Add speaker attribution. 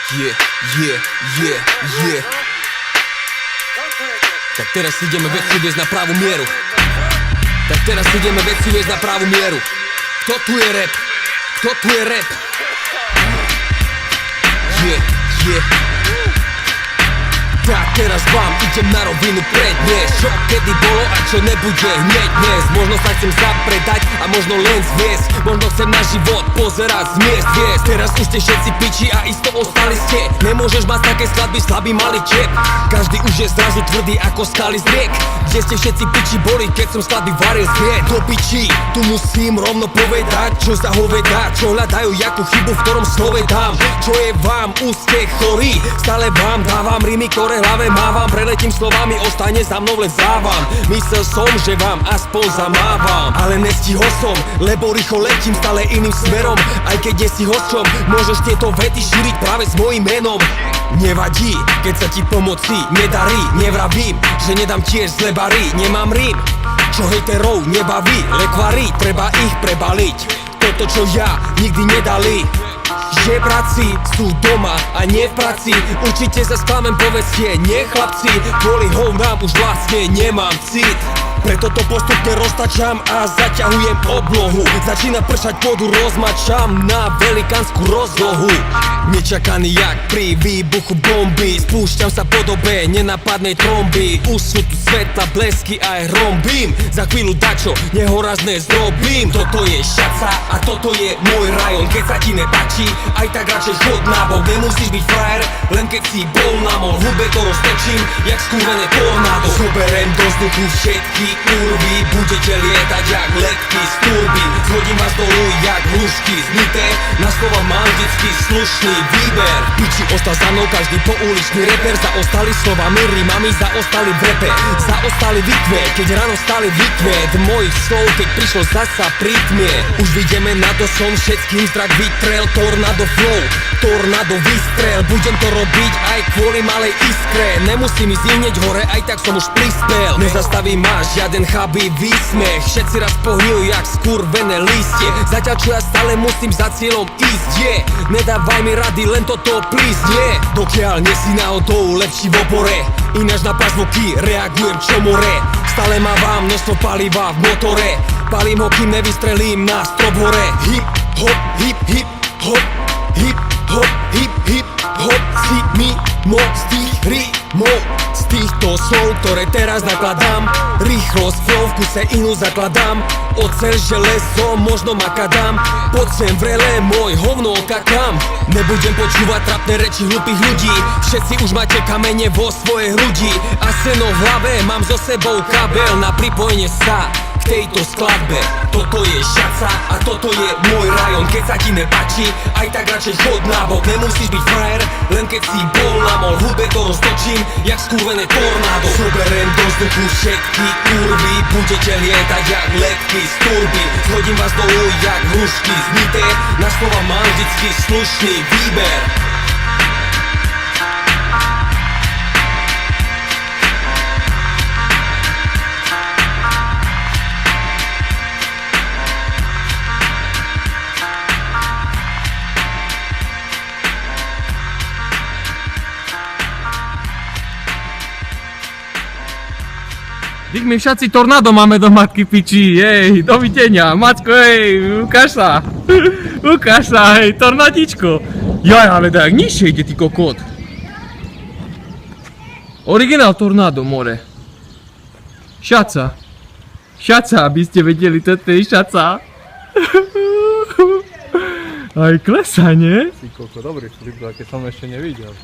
Speaker 1: Yeah. Tak teraz ideme veci viesť na pravú mieru. Kto tu je rap? Yeah. Tak teraz vám idem na rovinu predniesť, čo kedy bolo a čo nebude hneď dnes. Možno sa chcem zapredať a možno len zviesť, možno chcem na život pozerať z miest viesť. Teraz už ste všetci piči a isto ostali ste. Nemôžeš mať také skladby, slabý malý čep. Každý už je zrazu tvrdý ako skaly z riek. Kde ste všetci piči boli, keď som skladby varil z hviezd. Do piči, tu musím rovno povedať, čo za hoveda, čo hľadajú jakú chybu v ktorom slove dám. Čo je vám ústech chorý, stále vám dávam rímy, ktoré hlave mávam. Preletím slovami, ostane za mnou len závam. Myslel som, že vám aspoň zamávam, ale nestihol som, lebo rýchlo letím stále iným smerom. Aj keď nie si hosťom, môžeš tieto vety šíriť práve s mojím menom. Nevadí, keď sa ti pomoci nedarí. Nevravím, že nedám tiež zle bary. Nemám rím, čo hejterov nebaví. Lekvári, treba ich prebaliť. Toto, čo ja nikdy nedali. Žebráci sú doma a nie v práci. Určite sa sklamem, povedzte, nie chlapci. Kvôli hovnám už vlastne nemám cit. Preto to postupne roztačam a zaťahujem oblohu. Začína pršať, vodu rozmačam na velikánsku rozlohu. Nečakaný jak pri výbuchu bomby. Spúšťam sa po dobe nenapadnej tromby. Už sú tu svetla, blesky aj hrombím. Za chvíľu dačo nehorazné zrobím. Toto je šaca a toto je môj rajon. Keď sa ti nepáči, aj tak radšej chod nabok. Nemusíš byť frajer, len keď si bol na mol. Hube to roztočím, jak skúrené tornádo. Zoberem do vzduchu všetky kurvy. Budete lietať jak letky z turby. Zhodím vás dolu jak hrušky znité. Na slova mám vždycky slušný výber. Piči ostal za mnou každý pouličný reper. Zaostali slovami, rímami, zaostali v repe. Zaostali výtve, keď ráno stali výkvet mojich slov, keď prišlo zasa prítmie. Už vidíme na to som všetkým zrak vytrel. Tornado flow, tornado vystrel. Budem to robiť aj kvôli malej iskre. Nemusím ísť hneď hore, aj tak som už prispel. Nezastaví ma žiaden chabý výsmech. Všetci raz pohňujú jak skurvené listie. Zatiaľ čo ja stále musím za cieľom ísť, nedávaj mi rady, len toto please, dokiaľ nie si náhodou lepší v opore. Ináč na pazvuky reagujem čo more. Stále mávam množstvo paliva v motore. Palím ho, kým nevystrelím na strop hore. Hip hop si mimo z tých rímov, z týchto slov, ktoré teraz nakladám. Rýchlosť flow v kuse inú zakladám. Oceľ železo, možno makadám. Poď sem vrele, môj hovno okakám. Nebudem počúvať trapné reči hlupých ľudí. Všetci už máte kamene vo svojej hrudi a seno v hlave, mám so sebou kabel na pripojenie sa k tejto skladbe. Toto je šaca a toto je môj rajon. Keď sa ti nepáči, aj tak radšej chod nabok. Nemusíš byť frajer, len keď si bol na mol. Hube to roztočím, jak skúrené tornádo. Zoberem do vzduchu všetky kurvy. Budete lietať jak letky z turby. Zhodím vás dolu jak hrušky znité. Na slova mám vždycky slušný výber.
Speaker 2: Dík, my všetci tornádo máme do matky piči, dovidenia, Macko, ukáž sa, tornádičko. Jaj, ale tak nižšie ide, ty kokot. Originál tornádo, more. Šaca, aby ste vedeli, toto je šaca. Aj klesa, nie?
Speaker 3: Ty koľko dobrý flip, aké som ešte nevidel.